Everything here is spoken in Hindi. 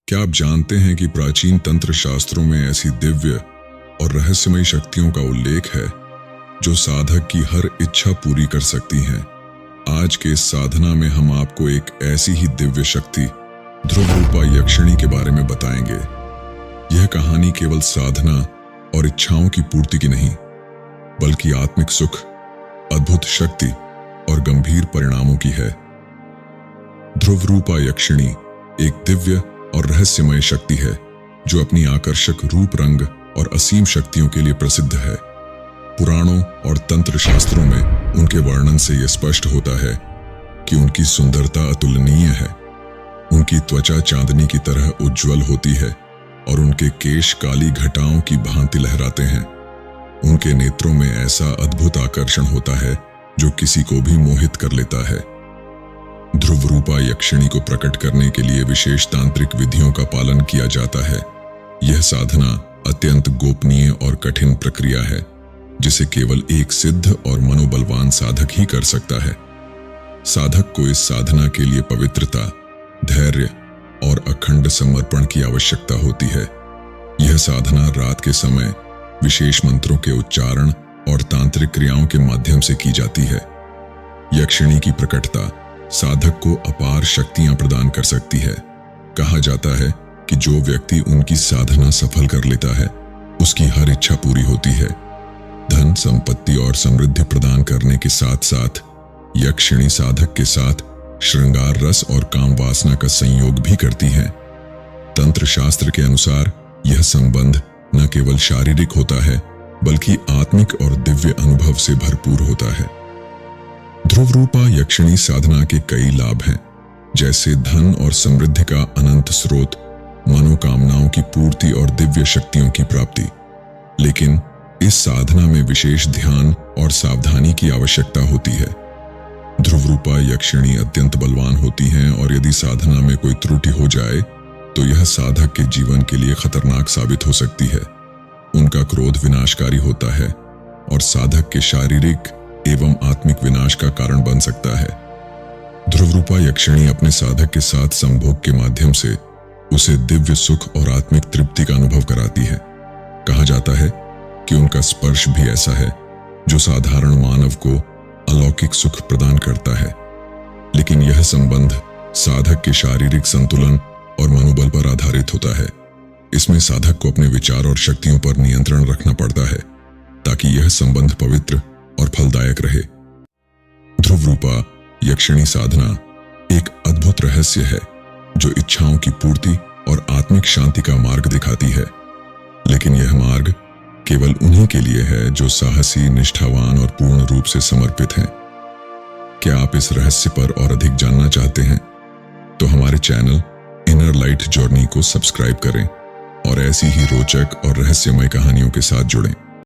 क्या आप जानते हैं कि प्राचीन तंत्र शास्त्रों में ऐसी दिव्य और रहस्यमयी शक्तियों का उल्लेख है जो साधक की हर इच्छा पूरी कर सकती हैं। आज के इस साधना में हम आपको एक ऐसी ही दिव्य शक्ति ध्रुव रूपा यक्षिणी के बारे में बताएंगे। यह कहानी केवल साधना और इच्छाओं की पूर्ति की नहीं, बल्कि आत्मिक सुख, अद्भुत शक्ति और गंभीर परिणामों की है। ध्रुव रूपा यक्षिणी एक दिव्य और रहस्यमय शक्ति है जो अपनी आकर्षक रूप, रंग और असीम शक्तियों के लिए प्रसिद्ध है। पुराणों और तंत्र शास्त्रों में उनके वर्णन से यह स्पष्ट होता है कि उनकी सुंदरता अतुलनीय है। उनकी त्वचा चांदनी की तरह उज्ज्वल होती है और उनके केश काली घटाओं की भांति लहराते हैं। उनके नेत्रों में ऐसा अद्भुत आकर्षण होता है जो किसी को भी मोहित कर लेता है। ध्रुव रूपा यक्षिणी को प्रकट करने के लिए विशेष तांत्रिक विधियों का पालन किया जाता है। यह साधना अत्यंत गोपनीय और कठिन प्रक्रिया है जिसे केवल एक सिद्ध और मनोबलवान साधक ही कर सकता है। साधक को इस साधना के लिए पवित्रता, धैर्य और अखंड समर्पण की आवश्यकता होती है। यह साधना रात के समय विशेष मंत्रों के उच्चारण और तांत्रिक क्रियाओं के माध्यम से की जाती है। यक्षिणी की प्रकटता साधक को अपार शक्तियां प्रदान कर सकती है। कहा जाता है कि जो व्यक्ति उनकी साधना सफल कर लेता है उसकी हर इच्छा पूरी होती है। धन, संपत्ति और समृद्धि प्रदान करने के साथ साथ यक्षिणी साधक के साथ श्रृंगार रस और काम वासना का संयोग भी करती है। तंत्र शास्त्र के अनुसार यह संबंध न केवल शारीरिक होता है बल्कि आत्मिक और दिव्य अनुभव से भरपूर होता है। ध्रुव रूपा यक्षिणी साधना के कई लाभ हैं, जैसे धन और समृद्धि का अनंत स्रोत, मनोकामनाओं की पूर्ति और दिव्य शक्तियों की प्राप्ति। लेकिन इस साधना में विशेष ध्यान और सावधानी की आवश्यकता होती है। ध्रुव रूपा यक्षिणी अत्यंत बलवान होती हैं और यदि साधना में कोई त्रुटि हो जाए तो यह साधक के जीवन के लिए खतरनाक साबित हो सकती है। उनका क्रोध विनाशकारी होता है और साधक के शारीरिक एवं आत्मिक विनाश का कारण बन सकता है। ध्रुव रूपा यक्षिणी अपने साधक के साथ संभोग के माध्यम से उसे दिव्य सुख और आत्मिक तृप्ति का अनुभव कराती है। कहा जाता है कि उनका स्पर्श भी ऐसा है जो साधारण मानव को अलौकिक सुख प्रदान करता है। लेकिन यह संबंध साधक के शारीरिक संतुलन और मनोबल पर आधारित होता है। इसमें साधक को अपने विचार और शक्तियों पर नियंत्रण रखना पड़ता है ताकि यह संबंध पवित्र और फलदायक रहे। ध्रुव रूपा यक्षिणी साधना एक अद्भुत रहस्य है जो इच्छाओं की पूर्ति और आत्मिक शांति का मार्ग दिखाती है। लेकिन यह मार्ग केवल उन्हीं के लिए है जो साहसी, निष्ठावान और पूर्ण रूप से समर्पित हैं। क्या आप इस रहस्य पर और अधिक जानना चाहते हैं? तो हमारे चैनल इनर लाइट जर्नी को सब्सक्राइब करें और ऐसी ही रोचक और रहस्यमय कहानियों के साथ जुड़ें।